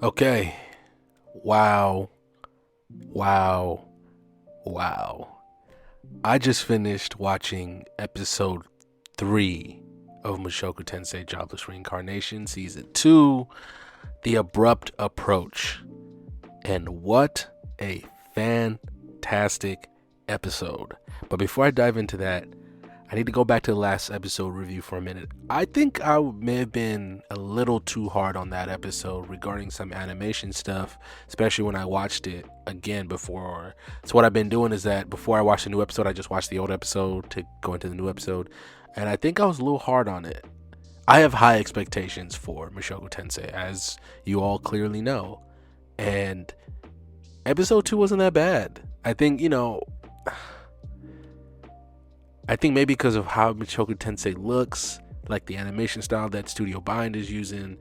Okay. Wow. Wow. Wow. I just finished watching episode 3 of Mushoku Tensei Jobless Reincarnation, season 2, The Abrupt Approach. And what a fantastic episode. But before I dive into that, I need to go back to the last episode review for a minute. I think I may have been a little too hard on that episode regarding some animation stuff, especially when I watched it again before. So what I've been doing is that before I watch the new episode, I just watch the old episode to go into the new episode. And I think I was a little hard on it. I have high expectations for Mushoku Tensei, as you all clearly know. And episode 2 wasn't that bad. I think maybe because of how Mushoku Tensei looks, like the animation style that Studio Bind is using,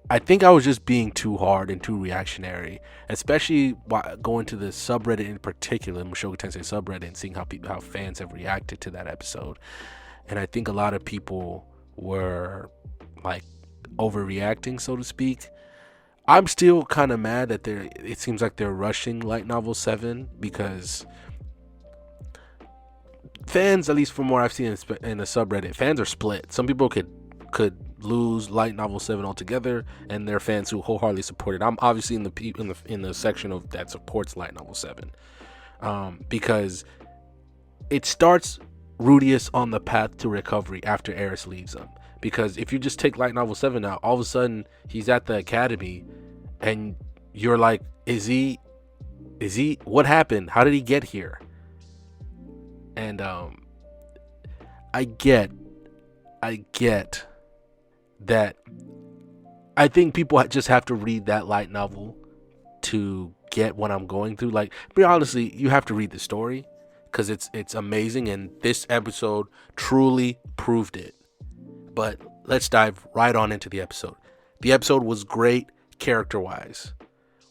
I think I was just being too hard and too reactionary, especially going to the subreddit in particular, Mushoku Tensei subreddit, and seeing how fans have reacted to that episode. And I think a lot of people were like overreacting, so to speak. I'm still kind of mad that it seems like they're rushing Light Novel 7 because fans, at least from what I've seen in the subreddit, fans are split. Some people could lose Light Novel 7 altogether, and there are fans who wholeheartedly support it. I'm obviously in the section of that supports Light Novel 7, because it starts Rudius on the path to recovery after Eris leaves him. Because if you just take Light Novel 7 out, all of a sudden he's at the academy, and you're like, is he? What happened? How did he get here? And I get that. I think people just have to read that light novel to get what I'm going through. Like, but honestly, you have to read the story because it's amazing, and this episode truly proved it. But let's dive right on into the episode. The episode was great character-wise,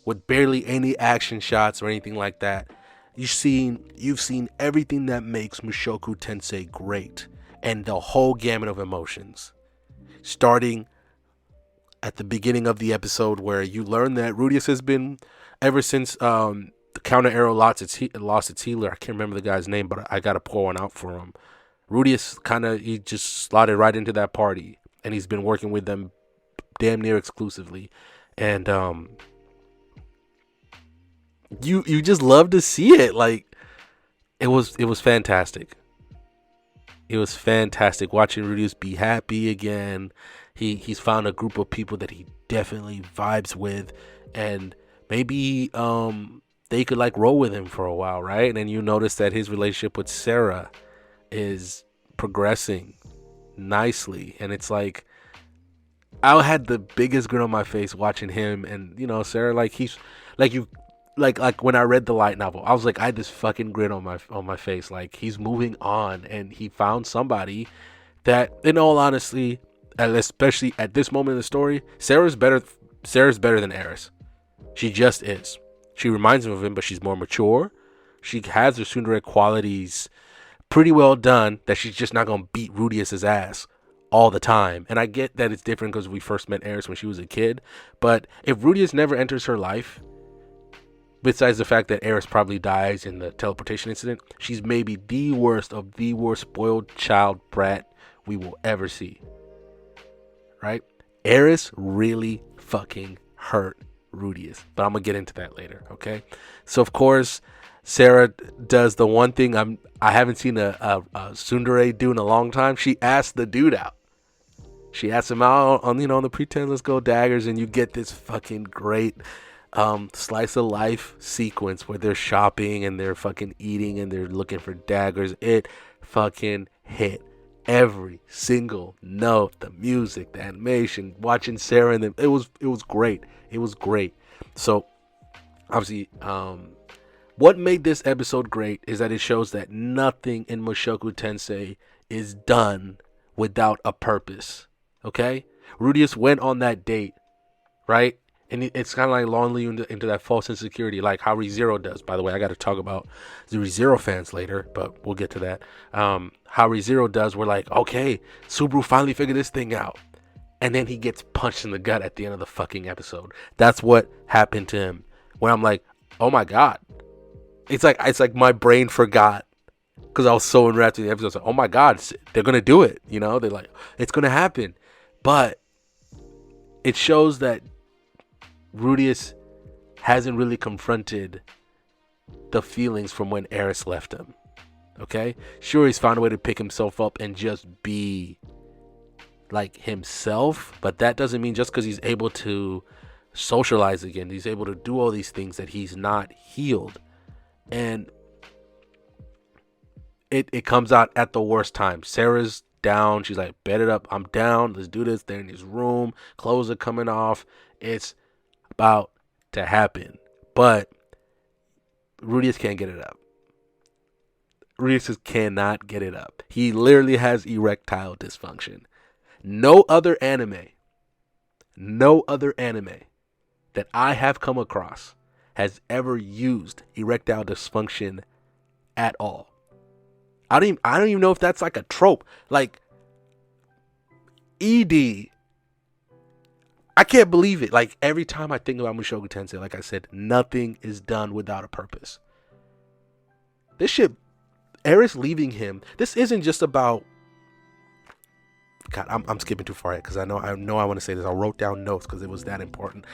with barely any action shots or anything like that. You've seen everything that makes Mushoku Tensei great, and the whole gamut of emotions. Starting at the beginning of the episode, where you learn that Rudius has been, ever since the counter arrow lost its healer. I can't remember the guy's name, but I gotta pour one out for him. Rudius he just slotted right into that party, and he's been working with them damn near exclusively, and you just love to see it. Like, it was fantastic. It was fantastic watching Rudius be happy again. He's found a group of people that he definitely vibes with, and maybe they could like roll with him for a while, right? And then you notice that his relationship with Sarah is progressing nicely, and it's like I had the biggest grin on my face watching him and Sarah. Like, he's like you like when I read the light novel, I was like, I had this fucking grin on my face. Like, he's moving on, and he found somebody that, in all honesty, and especially at this moment in the story, Sarah's better than Eris. She just is. She reminds him of him, but she's more mature. She has her tsundere qualities pretty well done, that she's just not gonna beat Rudius's ass all the time. And I get that it's different because we first met Eris when she was a kid, but if Rudius never enters her life, besides the fact that Eris probably dies in the teleportation incident, she's maybe the worst of the worst spoiled child brat we will ever see. Right? Eris really fucking hurt Rudius, but I'm gonna get into that later. Okay, so of course Sarah does the one thing I haven't seen a tsundere do in a long time. She asked the dude out. She asked him out on the pretend let's go daggers, and you get this fucking great slice of life sequence where they're shopping and they're fucking eating and they're looking for daggers. It fucking hit every single note. The music, the animation, watching Sarah and them, it was great. It was great. So obviously, what made this episode great is that it shows that nothing in Mushoku Tensei is done without a purpose. Okay, Rudius went on that date, right? And it's kind of like lulling you into that false insecurity, like how ReZero does. By the way, I got to talk about the ReZero fans later, but we'll get to that. How ReZero does, we're like, okay, Subaru finally figured this thing out. and then he gets punched in the gut at the end of the fucking episode. That's what happened to him. Where I'm like, oh my god, it's like my brain forgot because I was so enwrapped in the episode. Like, oh my god, they're gonna do it. You know, they're like, it's gonna happen, but it shows that Rudius hasn't really confronted the feelings from when Eris left him. Okay, sure, he's found a way to pick himself up and just be like himself, but that doesn't mean just because he's able to socialize again, he's able to do all these things, that he's not healed. And it comes out at the worst time. Sarah's down. She's like, bet it up. I'm down. Let's do this. They're in his room. Clothes are coming off. It's about to happen. But Rudius can't get it up. Rudius just cannot get it up. He literally has erectile dysfunction. No other anime that I have come across has ever used erectile dysfunction at all. I don't even know if that's like a trope. Like ED, I can't believe it. Like every time I think about Mushoku Tensei, like I said, nothing is done without a purpose. This shit, Eris leaving him, this isn't just about, God, I'm skipping too far ahead because I know I want to say this. I wrote down notes because it was that important.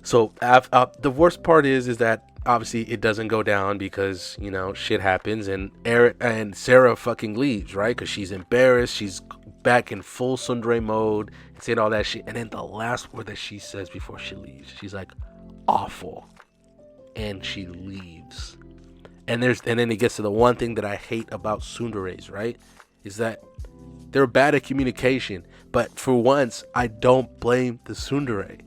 So the worst part is that obviously it doesn't go down because, you know, shit happens, and Sarah fucking leaves, right? Because she's embarrassed. She's back in full tsundere mode and saying all that shit. And then the last word that she says before she leaves, she's like, awful. And she leaves. And then it gets to the one thing that I hate about tsunderes, right? Is that they're bad at communication. But for once, I don't blame the tsundere.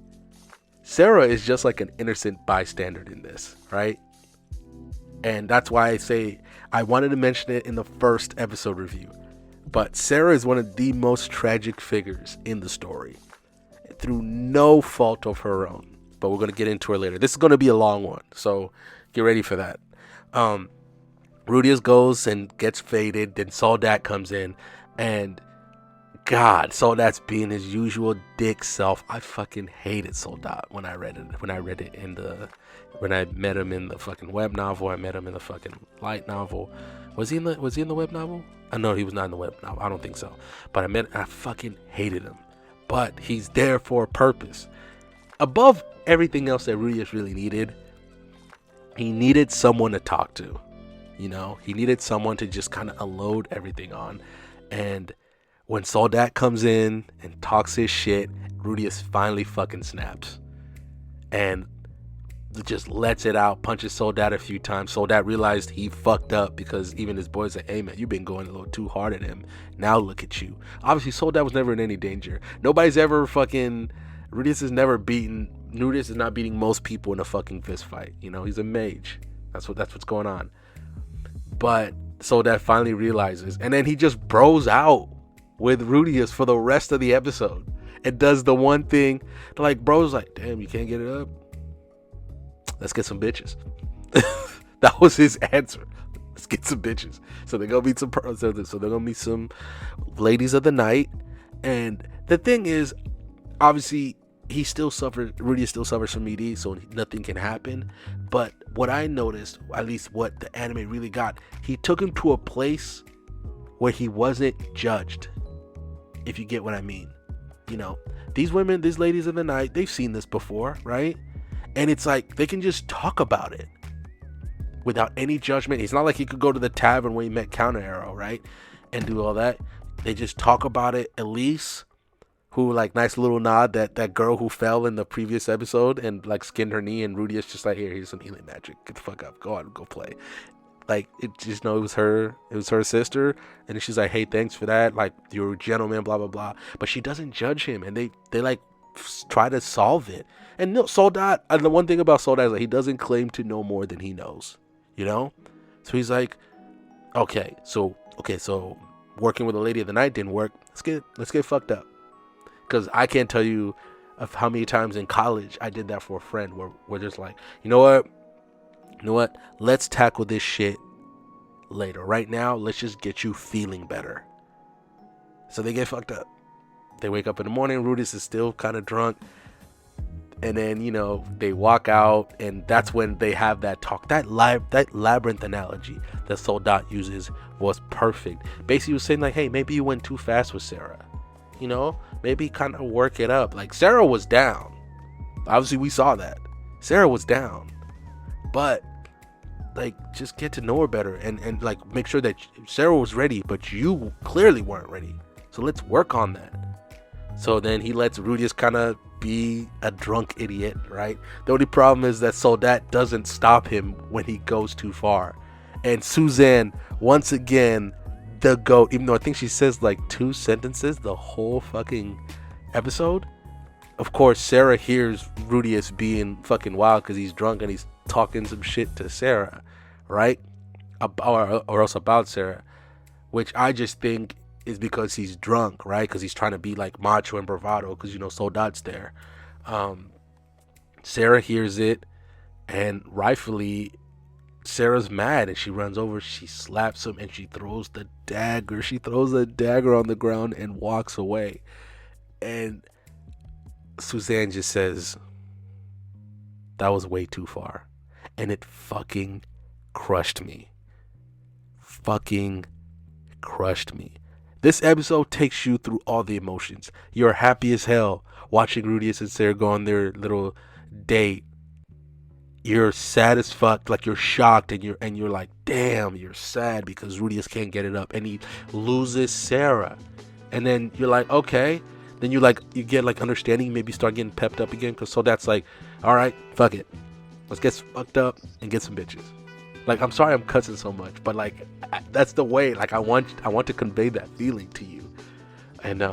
Sarah is just like an innocent bystander in this, right? And that's why I say I wanted to mention it in the first episode review. But Sarah is one of the most tragic figures in the story, through no fault of her own. But we're going to get into her later. This is going to be a long one, so get ready for that. Rudius goes and gets faded. Then Soldat comes in, and God, Soldat's being his usual dick self. I fucking hated Soldat when I read it. When I met him in the fucking web novel, I met him in the fucking light novel. Was he in the web novel? No, he was not in the web novel. I don't think so. But I fucking hated him. But he's there for a purpose. Above everything else that Rudius really needed, he needed someone to talk to. You know, he needed someone to just kind of unload everything on. And when Soldat comes in and talks his shit, Rudius finally fucking snaps. And just lets it out, punches Soldat a few times. Soldat realized he fucked up because even his boys said, hey man, you've been going a little too hard at him. Now look at you. Obviously, Soldat was never in any danger. Nobody's ever fucking... Rudius is not beating most people in a fucking fist fight. You know, he's a mage. That's what's going on. But Soldat finally realizes, and then he just bros out with Rudius for the rest of the episode. It does the one thing, like, bro's like, damn, you can't get it up? Let's get some bitches. That was his answer. Let's get some bitches. So they're gonna meet some ladies of the night. And the thing is, obviously, Rudius still suffers from ED, so nothing can happen. But what I noticed, at least what the anime really got, he took him to a place where he wasn't judged. If you get what I mean. You know, these ladies of the night, they've seen this before, right? And it's like they can just talk about it without any judgment. It's not like he could go to the tavern where he met Counter Arrow, right? And do all that. They just talk about it. Elise, who, like, nice little nod, that girl who fell in the previous episode and like skinned her knee, and Rudius just like, here's some healing magic. Get the fuck up. Go on, go play. Like, it was her sister, and she's like, hey, thanks for that, like, you're a gentleman, blah blah blah. But she doesn't judge him, and they like try to solve it. And no, Soldat, and the one thing about Soldat is that he doesn't claim to know more than he knows, you know. So he's like, okay, so working with a lady of the night didn't work. Let's get fucked up, because I can't tell you of how many times in college I did that for a friend, where we're just like, you know what, let's tackle this shit later. Right now, let's just get you feeling better. So they get fucked up. They wake up in the morning. Rudius is still kind of drunk. And then, they walk out, and that's when they have that talk. That labyrinth analogy that Soldat uses was perfect. Basically, he was saying, like, hey, maybe you went too fast with Sarah. Maybe kind of work it up. Like, Sarah was down. Obviously, we saw that. Sarah was down. But, like, just get to know her better. And like, make sure that Sarah was ready, but you clearly weren't ready. So let's work on that. So then he lets Rudius kind of be a drunk idiot, right? The only problem is that Soldat doesn't stop him when he goes too far. And Suzanne, once again, the GOAT, even though I think she says like 2 sentences the whole fucking episode. Of course, Sarah hears Rudius being fucking wild because he's drunk and he's talking some shit to Sarah, right? Or else about Sarah, which I just think is because he's drunk, right? Because he's trying to be like macho and bravado because, Soldat's there. Sarah hears it, and rightfully, Sarah's mad, and she runs over, she slaps him, and she throws the dagger. She throws the dagger on the ground and walks away. And Suzanne just says, that was way too far. And it fucking crushed me. Fucking crushed me. This episode takes you through all the emotions. You're happy as hell watching Rudius and Sarah go on their little date. You're sad as fuck, like you're shocked, and you're like, damn, you're sad because Rudius can't get it up, and he loses Sarah. And then you're like, okay. Then you get like understanding, maybe start getting pepped up again, because Soldat's like, all right, fuck it, let's get fucked up and get some bitches. Like, I'm sorry I'm cussing so much, but like, that's the way. Like, I want to convey that feeling to you. And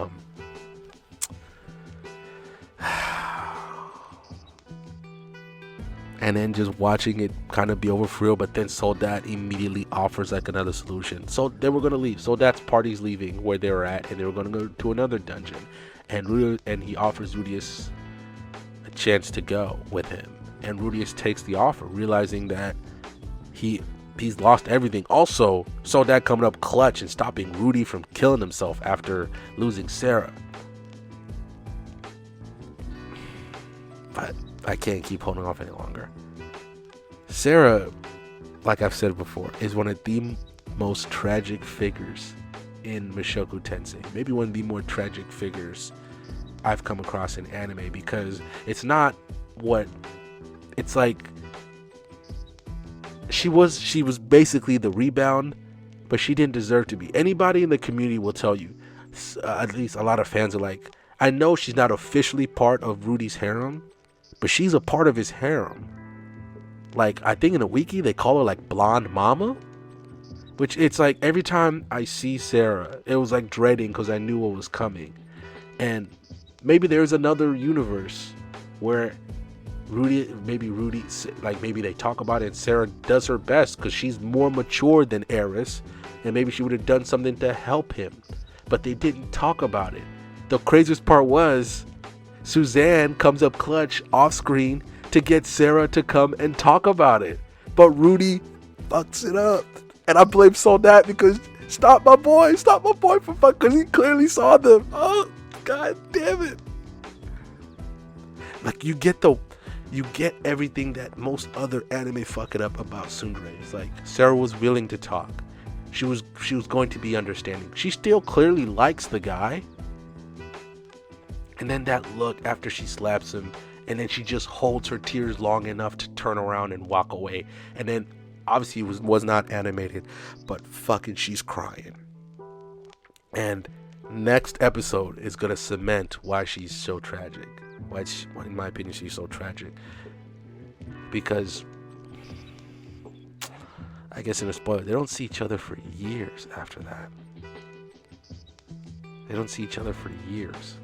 and then just watching it kind of be over for real. But then Soldat immediately offers like another solution. So they were gonna leave. Soldat's party's leaving where they were at, and they were gonna go to another dungeon. And he offers Rudius a chance to go with him. And Rudius takes the offer, realizing that he's lost everything. Also, Soldat coming up clutch and stopping Rudy from killing himself after losing Sarah. But I can't keep holding off any longer. Sarah, like I've said before, is one of the most tragic figures in Mushoku Tensei. Maybe one of the more tragic figures I've come across in anime, because it's not what it's like. She was basically the rebound, but she didn't deserve to be. Anybody in the community will tell you, at least a lot of fans are like, I know she's not officially part of Rudy's harem, but she's a part of his harem. Like, I think in a wiki they call her like Blonde Mama, which it's like every time I see Sarah, it was like dreading because I knew what was coming. And maybe there's another universe where Rudy, like maybe they talk about it and Sarah does her best because she's more mature than Eris, and maybe she would have done something to help him, but they didn't talk about it. The craziest part was Suzanne comes up clutch off screen to get Sarah to come and talk about it, but Rudy fucks it up, and I blame Soldat because stop my boy from fuck, because he clearly saw them. Oh, god damn it. Like, you get everything that most other anime fuck it up about Tsundere. It's like Sarah was willing to talk. She was going to be understanding. She still clearly likes the guy. And then that look after she slaps him, and then she just holds her tears long enough to turn around and walk away. And then obviously it was not animated, but fucking she's crying. And next episode is gonna cement why she's so tragic. Why, in my opinion, she's so tragic. Because, I guess in a spoiler, they don't see each other for years after that. They don't see each other for years.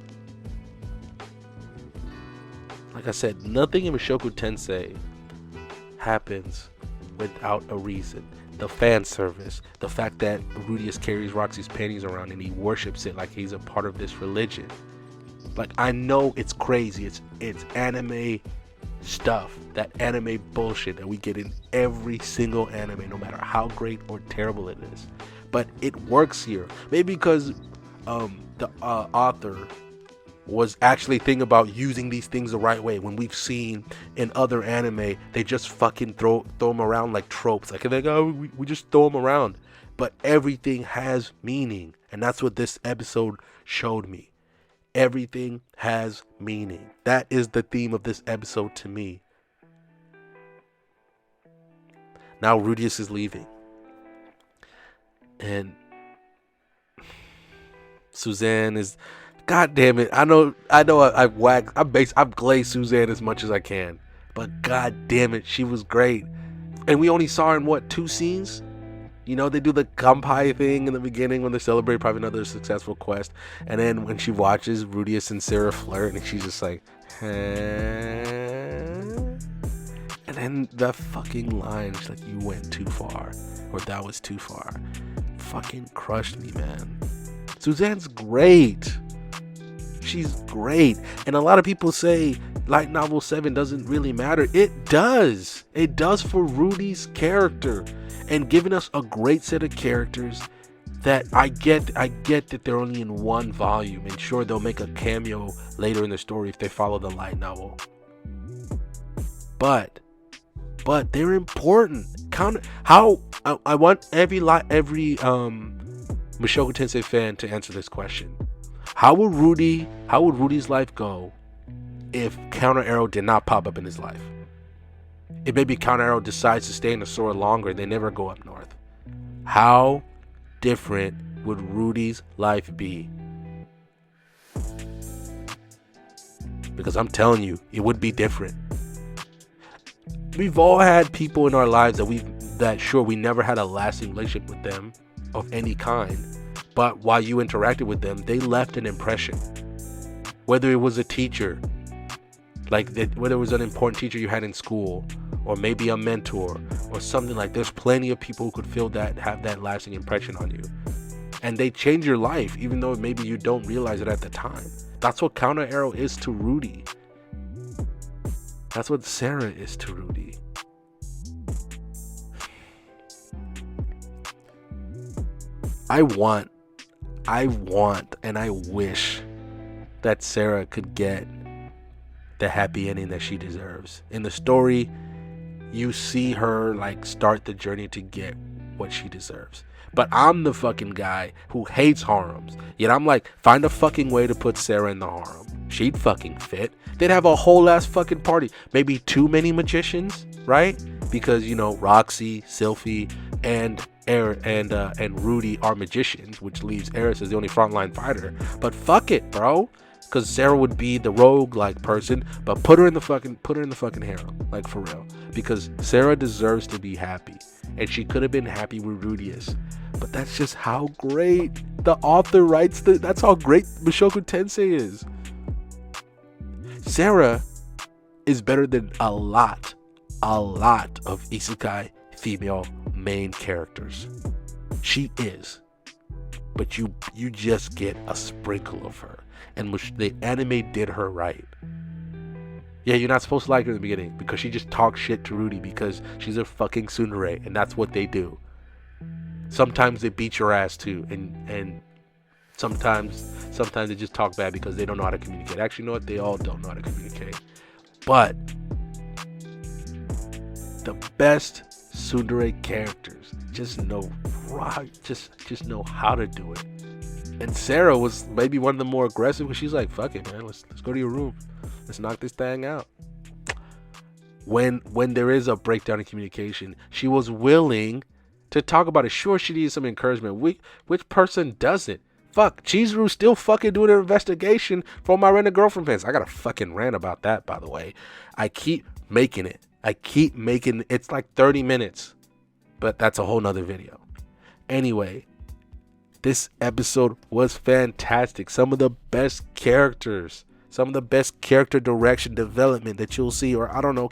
Like I said, nothing in Mushoku Tensei happens without a reason. The fan service, the fact that Rudius carries Roxy's panties around and he worships it like he's a part of this religion. Like, I know it's crazy. It's anime stuff, that anime bullshit that we get in every single anime, no matter how great or terrible it is. But it works here. Maybe because the author was actually thinking about using these things the right way, when we've seen in other anime they just fucking throw them around like tropes, like they go, we just throw them around. But everything has meaning, and that's what this episode showed me. Everything has meaning. That is the theme of this episode to me. Now Rudius is leaving, and Suzanne is, god damn it, I know I've glazed Suzanne as much as I can, but god damn it, she was great. And we only saw her in what, 2 scenes? You know, they do the kampai thing in the beginning when they celebrate probably another successful quest, and then when she watches Rudius and Sarah flirt, and she's just like, huh? And then the fucking line, she's like, you went too far, or that was too far. Fucking crushed me, man. Suzanne's great. She's great. And a lot of people say Light Novel 7 doesn't really matter. It does. It does for Rudy's character. And giving us a great set of characters that I get that they're only in 1 volume. And sure, they'll make a cameo later in the story if they follow the light novel. But they're important. I want every Mushoku Tensei fan to answer this question. How would Rudy's life go if Counter Arrow did not pop up in his life? If maybe Counter Arrow decides to stay in the Sora longer and they never go up north. How different would Rudy's life be? Because I'm telling you, it would be different. We've all had people in our lives that sure, we never had a lasting relationship with them of any kind, but while you interacted with them, they left an impression. Whether it was a teacher, whether it was an important teacher you had in school, or maybe a mentor, or something like. There's plenty of people who could feel that, have that lasting impression on you, and they change your life, even though maybe you don't realize it at the time. That's what Counter Arrow is to Rudy. That's what Sarah is to Rudy. I want, and I wish that Sarah could get the happy ending that she deserves. In the story, you see her start the journey to get what she deserves. But I'm the fucking guy who hates harems. Yet I'm like, find a fucking way to put Sarah in the harem. She'd fucking fit. They'd have a whole ass fucking party. Maybe too many magicians, right? Because, Roxy, Sylphie, and Rudy are magicians, which leaves Eris as the only frontline fighter. But fuck it, bro. Because Sarah would be the rogue person, but put her in the fucking harem, for real. Because Sarah deserves to be happy, and she could have been happy with Rudius. But that's just how great the author writes. That's how great Mushoku Tensei is. Sarah is better than a lot of isekai female main characters. She is. But you just get a sprinkle of her. And the anime did her right. Yeah, you're not supposed to like her in the beginning because she just talks shit to Rudy because she's a fucking tsundere, and that's what they do. Sometimes they beat your ass too, and sometimes they just talk bad because they don't know how to communicate. Actually, you know what? They all don't know how to communicate. But the best tsundere characters just know how to do it. And Sarah was maybe one of the more aggressive because she's like, fuck it, man, let's go to your room. Let's knock this thing out. When there is a breakdown in communication, she was willing to talk about it. Sure, she needs some encouragement. Which person doesn't? Fuck, Chizuru's still fucking doing an investigation for my Rent a Girlfriend fans. I got a fucking rant about that, by the way. I keep making it. It's like 30 minutes. But that's a whole nother video. Anyway, this episode was fantastic. Some of the best characters. Some of the best character direction development that you'll see. Or I don't know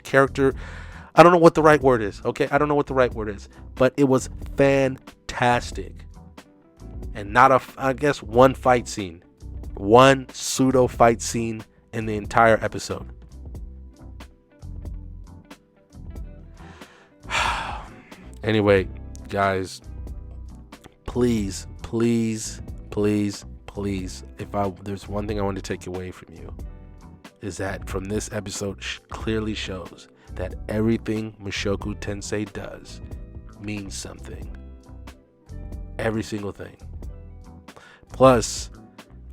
what the right word is. Okay, I don't know what the right word is. But it was fantastic. And not one fight scene. One pseudo fight scene in the entire episode. Anyway, guys, please please, there's one thing I want to take away from you, is that from this episode clearly shows that everything Mushoku Tensei does means something. Every single thing. Plus,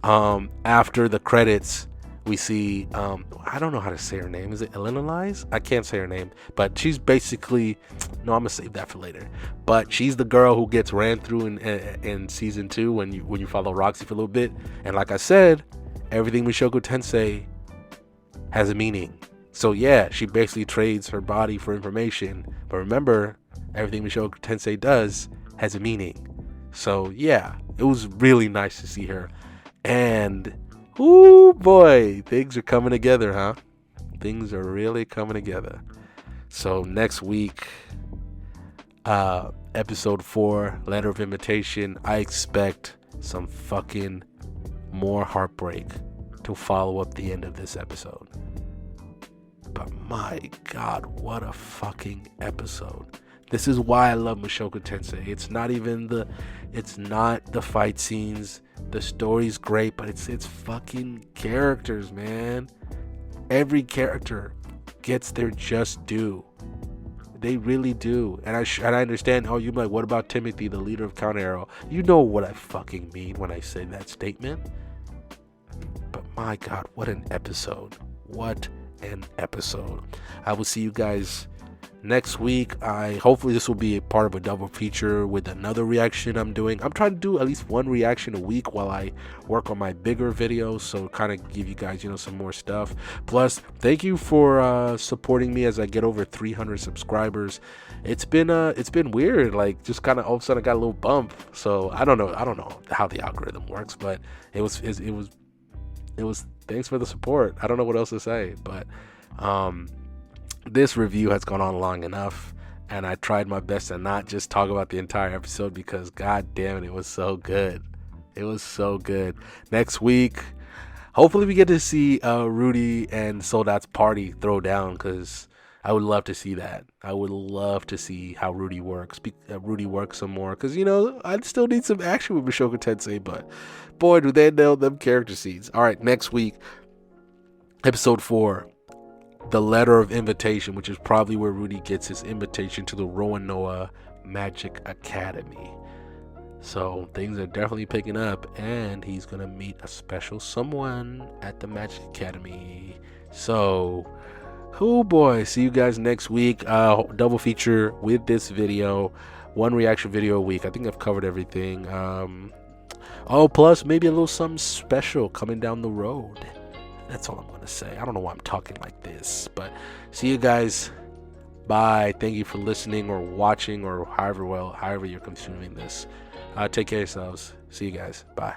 after the credits, we see, I don't know how to say her name. Is it Elena? I can't say her name, but she's basically, no, I'm gonna save that for later. But she's the girl who gets ran through in season 2 when you follow Roxy for a little bit. And like I said, everything Mushoku Tensei has a meaning. So yeah, she basically trades her body for information. But remember, everything Mushoku Tensei does has a meaning. So yeah, it was really nice to see her. And ooh boy, things are coming together, huh? Things are really coming together. So next week, episode 4, Letter of Invitation, I expect some fucking more heartbreak to follow up the end of this episode. But my God, what a fucking episode. This is why I love Mushoku Tensei. It's not the fight scenes. The story's great, but it's fucking characters, man. Every character gets their just due. They really do. And I understand. Oh, you're like, what about Timothy, the leader of Count Arrow? You know what I fucking mean when I say that statement. But my God, what an episode. What an episode. I will see you guys next week. Hopefully this will be a part of a double feature with another reaction I'm doing. I'm trying to do at least one reaction a week while I work on my bigger videos, so kind of give you guys, some more stuff. Plus, thank you for supporting me as I get over 300 subscribers. It's been weird, like just kind of all of a sudden I got a little bump. So I don't know how the algorithm works, but it was thanks for the support. I don't know what else to say, but this review has gone on long enough, and I tried my best to not just talk about the entire episode because god damn it was so good. It was so good. Next week, hopefully we get to see Rudy and Soldat's party throw down, because I would love to see that. I would love to see how Rudy works. Rudy works some more, because I still need some action with Mushoku Tensei, but boy, do they nail them character scenes. All right, next week, episode 4, the Letter of Invitation, which is probably where Rudy gets his invitation to the Roanoa Magic Academy. So things are definitely picking up, and he's gonna meet a special someone at the Magic Academy. So, oh boy, see you guys next week. Double feature with this video, one reaction video a week. I think I've covered everything. Plus maybe a little something special coming down the road. That's all I'm going to say. I don't know why I'm talking like this, but see you guys. Bye. Thank you for listening or watching or however you're consuming this. Take care of yourselves. See you guys. Bye.